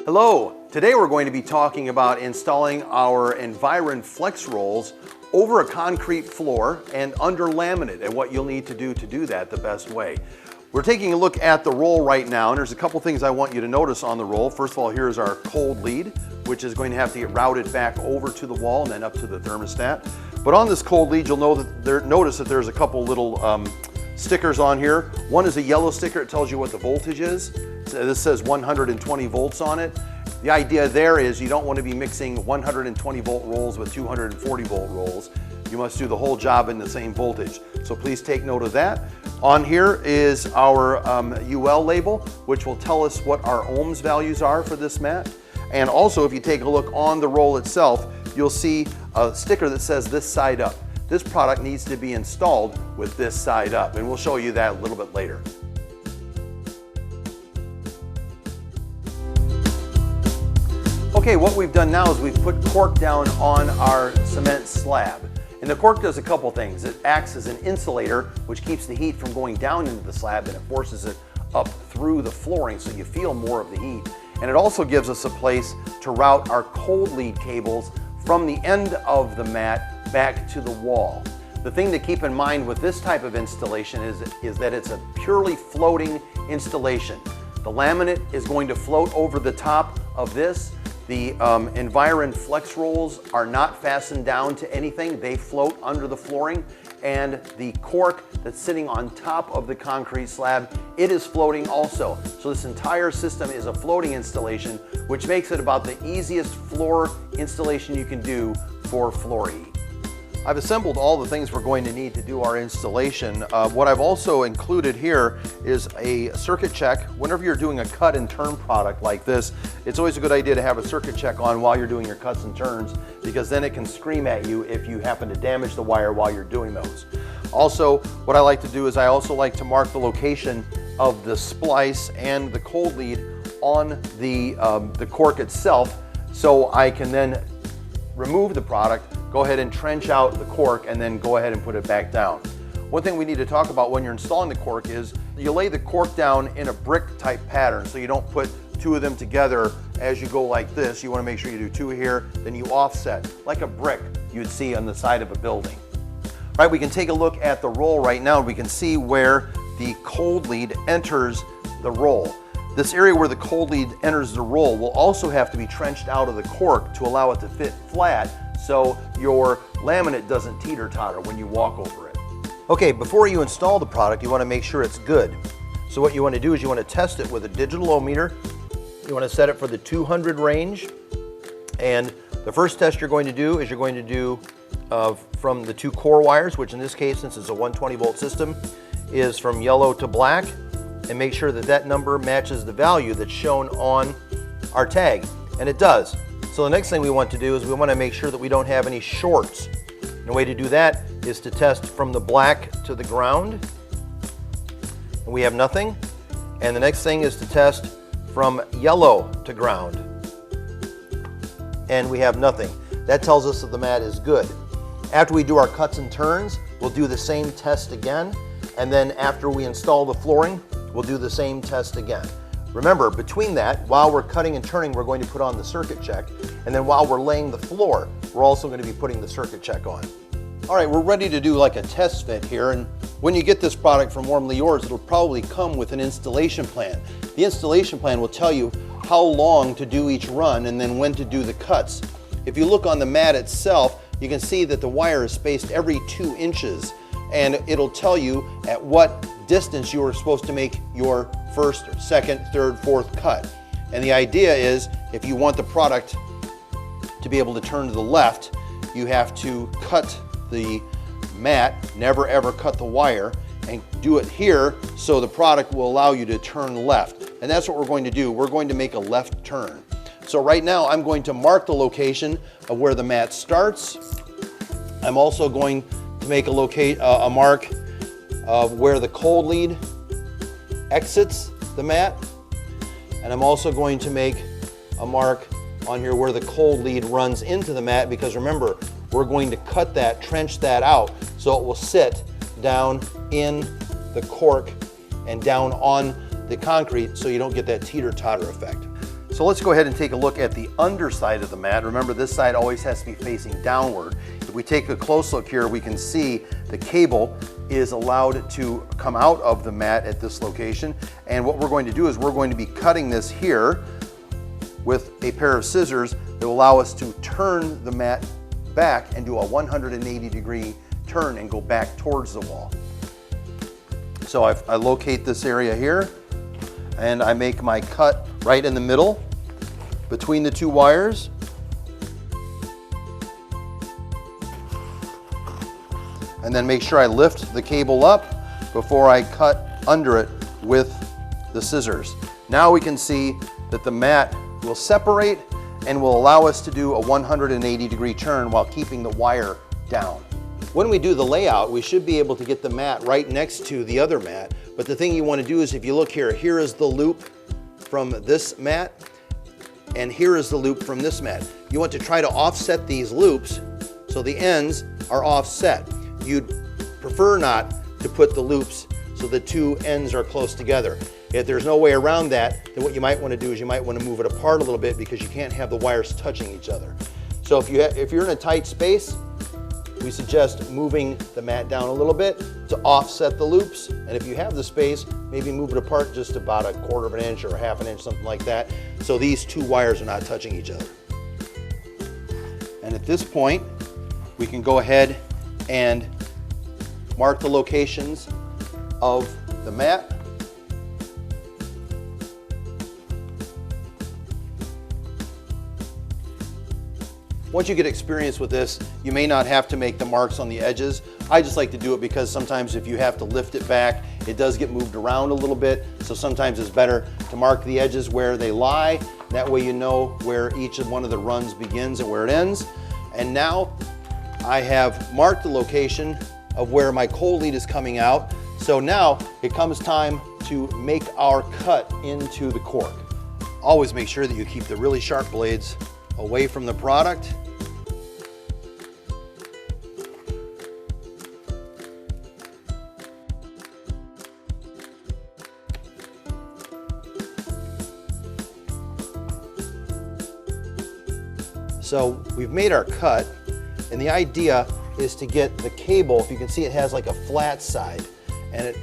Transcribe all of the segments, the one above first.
Hello, today we're going to be talking about installing our Environ Flex Rolls over a concrete floor and under laminate and what you'll need to do that the best way. We're taking a look at the roll right now, and there's a couple things I want you to notice on the roll. First of all, here's our cold lead, which is going to have to get routed back over to the wall and then up to the thermostat. But on this cold lead, you'll notice that there's a couple little stickers on here. One is a yellow sticker. It tells you what the voltage is. So this says 120 volts on it. The idea there is you don't want to be mixing 120 volt rolls with 240 volt rolls. You must do the whole job in the same voltage. So please take note of that. On here is our UL label, which will tell us what our ohms values are for this mat. And also, if you take a look on the roll itself, you'll see a sticker that says this side up. This product needs to be installed with this side up, and we'll show you that a little bit later. Okay, what we've done now is we've put cork down on our cement slab. And the cork does a couple things. It acts as an insulator, which keeps the heat from going down into the slab, and it forces it up through the flooring so you feel more of the heat. And it also gives us a place to route our cold lead cables from the end of the mat back to the wall. The thing to keep in mind with this type of installation is that it's a purely floating installation. The laminate is going to float over the top of this. The Environ Flex Rolls are not fastened down to anything. They float under the flooring, and the cork that's sitting on top of the concrete slab, it is floating also. So this entire system is a floating installation, which makes it about the easiest floor installation you can do for floor heat. I've assembled all the things we're going to need to do our installation. What I've also included here is a circuit check. Whenever you're doing a cut and turn product like this, it's always a good idea to have a circuit check on while you're doing your cuts and turns, because then it can scream at you if you happen to damage the wire while you're doing those. Also, what I like to do is I also like to mark the location of the splice and the cold lead on the cork itself, so I can then remove the product, go ahead and trench out the cork, and then go ahead and put it back down. One thing we need to talk about when you're installing the cork is you lay the cork down in a brick type pattern, so you don't put two of them together as you go like this. You want to make sure you do two here, then you offset like a brick you'd see on the side of a building. All right, we can take a look at the roll right now. We can see where the cold lead enters the roll. This area where the cold lead enters the roll will also have to be trenched out of the cork to allow it to fit flat, so your laminate doesn't teeter-totter when you walk over it. Okay, before you install the product, you want to make sure it's good. So what you want to do is you want to test it with a digital ohm meter. You want to set it for the 200 range. And the first test you're going to do is you're going to do from the two core wires, which in this case, since it's a 120 volt system, is from yellow to black. And make sure that that number matches the value that's shown on our tag, and it does. So the next thing we want to do is we want to make sure that we don't have any shorts. And the way to do that is to test from the black to the ground, and we have nothing. And the next thing is to test from yellow to ground, and we have nothing. That tells us that the mat is good. After we do our cuts and turns, we'll do the same test again, and then after we install the flooring, we'll do the same test again. Remember, between that, while we're cutting and turning, we're going to put on the circuit check. And then while we're laying the floor, we're also going to be putting the circuit check on. All right, we're ready to do like a test fit here. And when you get this product from WarmlyYours, it'll probably come with an installation plan. The installation plan will tell you how long to do each run and then when to do the cuts. If you look on the mat itself, you can see that the wire is spaced every 2 inches. And it'll tell you at what distance you are supposed to make your first, second, third, fourth cut. And the idea is if you want the product to be able to turn to the left, you have to cut the mat, never ever cut the wire, and do it here so the product will allow you to turn left. And that's what we're going to do. We're going to make a left turn. So right now I'm going to mark the location of where the mat starts. I'm also going to make a mark of where the cold lead exits the mat, and I'm also going to make a mark on here where the cold lead runs into the mat, because remember, we're going to cut that, trench that out, so it will sit down in the cork and down on the concrete so you don't get that teeter-totter effect. So let's go ahead and take a look at the underside of the mat. Remember, this side always has to be facing downward. If we take a close look here, we can see the cable is allowed to come out of the mat at this location. And what we're going to do is we're going to be cutting this here with a pair of scissors that will allow us to turn the mat back and do a 180-degree turn and go back towards the wall. So I locate this area here, and I make my cut right in the middle between the two wires. And then make sure I lift the cable up before I cut under it with the scissors. Now we can see that the mat will separate and will allow us to do a 180-degree turn while keeping the wire down. When we do the layout, we should be able to get the mat right next to the other mat. But the thing you want to do is, if you look here, here is the loop from this mat, and here is the loop from this mat. You want to try to offset these loops so the ends are offset. You'd prefer not to put the loops so the two ends are close together. If there's no way around that, then what you might want to do is you might want to move it apart a little bit, because you can't have the wires touching each other. So if you're in a tight space, we suggest moving the mat down a little bit to offset the loops. And if you have the space, maybe move it apart just about 1/4 of an inch or 1/2 an inch, something like that, so these two wires are not touching each other. And at this point, we can go ahead and mark the locations of the mat. Once you get experience with this, you may not have to make the marks on the edges. I just like to do it because sometimes if you have to lift it back, it does get moved around a little bit. So sometimes it's better to mark the edges where they lie. That way you know where each of one of the runs begins and where it ends. And now I have marked the location of where my cold lead is coming out. So now it comes time to make our cut into the cork. Always make sure that you keep the really sharp blades away from the product. So we've made our cut, and the idea is to get the cable, if you can see, it has like a flat side, and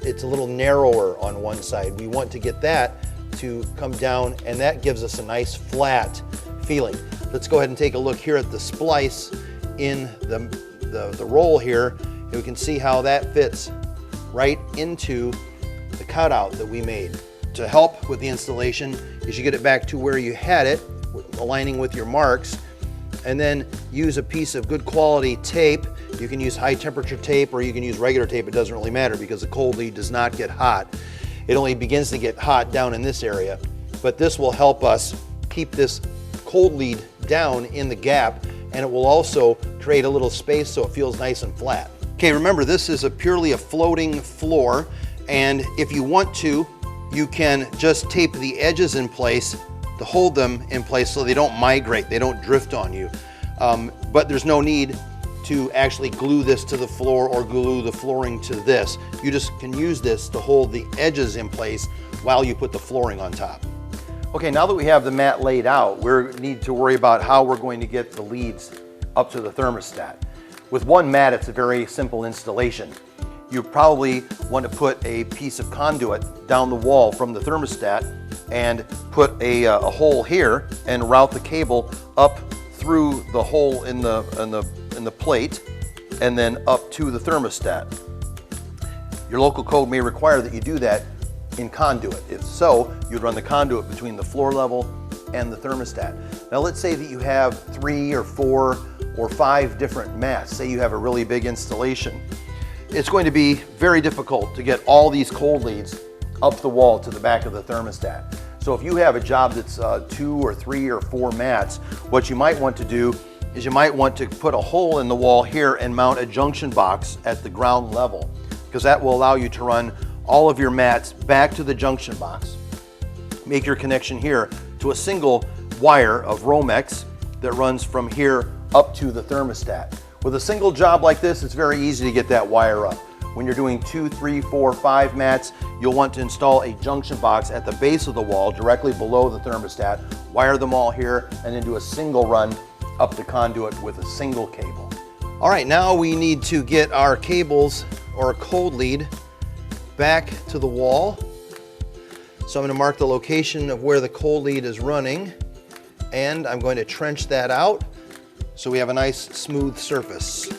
it's a little narrower on one side. We want to get that to come down, and that gives us a nice flat feeling. Let's go ahead and take a look here at the splice in the roll here, and we can see how that fits right into the cutout that we made. To help with the installation is you get it back to where you had it, aligning with your marks, and then use a piece of good quality tape. You can use high temperature tape or you can use regular tape. It doesn't really matter, because the cold lead does not get hot. It only begins to get hot down in this area, but this will help us keep this cold lead down in the gap, and it will also create a little space so it feels nice and flat. Okay, remember, this is purely a floating floor, and if you want to, you can just tape the edges in place to hold them in place so they don't migrate, they don't drift on you. But there's no need to actually glue this to the floor or glue the flooring to this. You just can use this to hold the edges in place while you put the flooring on top. Okay, now that we have the mat laid out, we need to worry about how we're going to get the leads up to the thermostat. With one mat, it's a very simple installation. You probably want to put a piece of conduit down the wall from the thermostat and put a hole here and route the cable up through the hole in the plate and then up to the thermostat. Your local code may require that you do that in conduit. If so, you'd run the conduit between the floor level and the thermostat. Now let's say that you have 3 or 4 or 5 different mats. Say you have a really big installation. It's going to be very difficult to get all these cold leads up the wall to the back of the thermostat. So if you have a job that's 2 or 3 or 4 mats, what you might want to do is you might want to put a hole in the wall here and mount a junction box at the ground level, because that will allow you to run all of your mats back to the junction box. Make your connection here to a single wire of Romex that runs from here up to the thermostat. With a single job like this, it's very easy to get that wire up. when you're doing 2, 3, 4, 5 mats, you'll want to install a junction box at the base of the wall directly below the thermostat, wire them all here, and then do a single run up the conduit with a single cable. All right, now we need to get our cables or a cold lead back to the wall. So I'm going to mark the location of where the cold lead is running, and I'm going to trench that out so we have a nice smooth surface.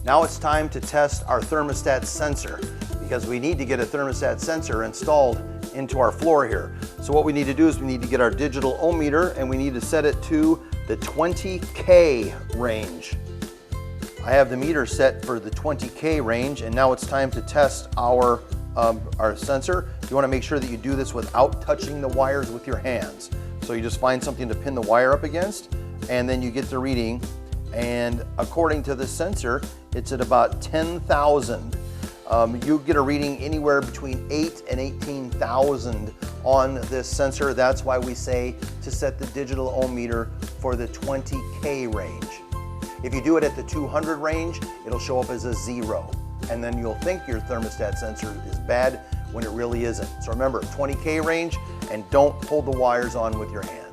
Now it's time to test our thermostat sensor, because we need to get a thermostat sensor installed into our floor here. So what we need to do is we need to get our digital ohm meter and we need to set it to the 20K range. I have the meter set for the 20K range, and now it's time to test our sensor. You want to make sure that you do this without touching the wires with your hands. So you just find something to pin the wire up against, and then you get the reading. And according to the sensor, it's at about 10,000. You get a reading anywhere between 8 and 18,000 on this sensor. That's why we say to set the digital ohm meter for the 20K range. If you do it at the 200 range, it'll show up as a 0. And then you'll think your thermostat sensor is bad when it really isn't. So remember, 20K range, and don't pull the wires on with your hands.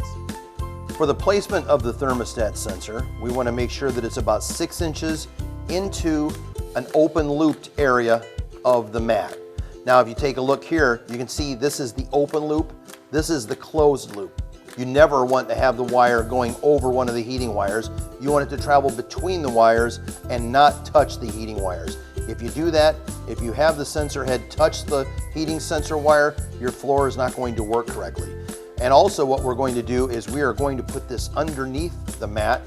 For the placement of the thermostat sensor, we want to make sure that it's about 6 inches into an open looped area of the mat. Now if you take a look here, you can see this is the open loop, this is the closed loop. You never want to have the wire going over one of the heating wires. You want it to travel between the wires and not touch the heating wires. If you do that, if you have the sensor head touch the heating sensor wire, your floor is not going to work correctly. And also what we're going to do is we are going to put this underneath the mat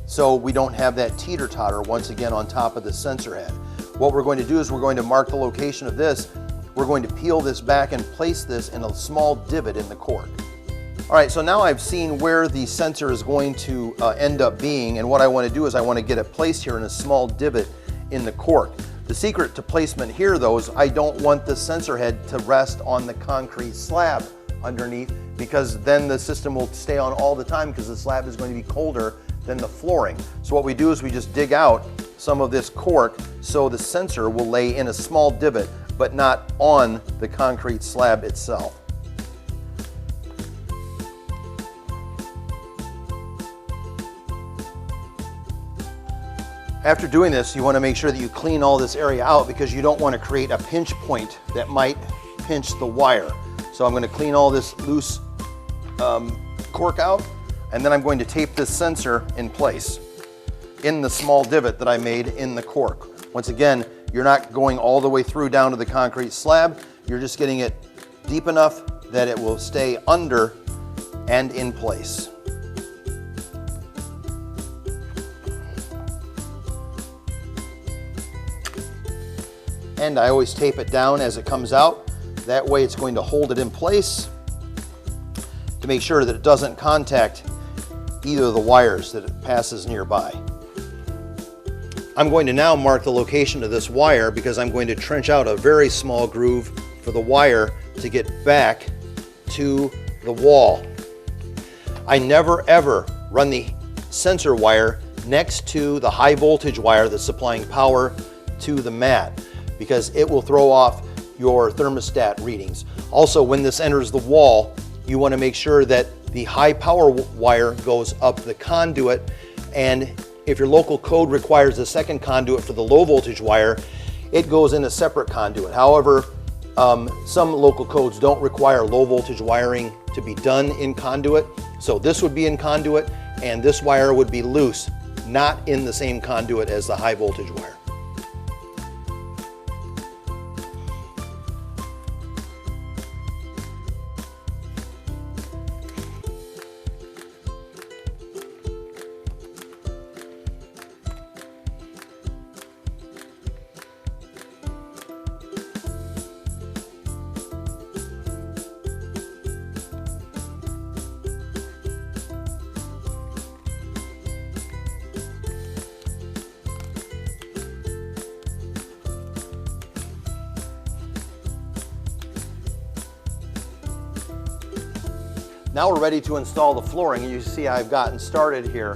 so we don't have that teeter-totter once again on top of the sensor head. What we're going to do is we're going to mark the location of this. We're going to peel this back and place this in a small divot in the cork. All right, so now I've seen where the sensor is going to end up being, and what I want to do is I want to get it placed here in a small divot in the cork. The secret to placement here though is I don't want the sensor head to rest on the concrete slab underneath, because then the system will stay on all the time because the slab is going to be colder than the flooring. So what we do is we just dig out some of this cork so the sensor will lay in a small divot but not on the concrete slab itself. After doing this, you want to make sure that you clean all this area out because you don't want to create a pinch point that might pinch the wire. So I'm going to clean all this loose cork out, and then I'm going to tape this sensor in place in the small divot that I made in the cork. Once again, you're not going all the way through down to the concrete slab. You're just getting it deep enough that it will stay under and in place. And I always tape it down as it comes out. That way it's going to hold it in place to make sure that it doesn't contact either of the wires that it passes nearby. I'm going to now mark the location of this wire because I'm going to trench out a very small groove for the wire to get back to the wall. I never ever run the sensor wire next to the high voltage wire that's supplying power to the mat because it will throw off your thermostat readings. Also, when this enters the wall, you want to make sure that the high power wire goes up the conduit, and if your local code requires a second conduit for the low voltage wire, it goes in a separate conduit. However, some local codes don't require low voltage wiring to be done in conduit. So this would be in conduit and this wire would be loose, not in the same conduit as the high voltage wire. Now we're ready to install the flooring. You see I've gotten started here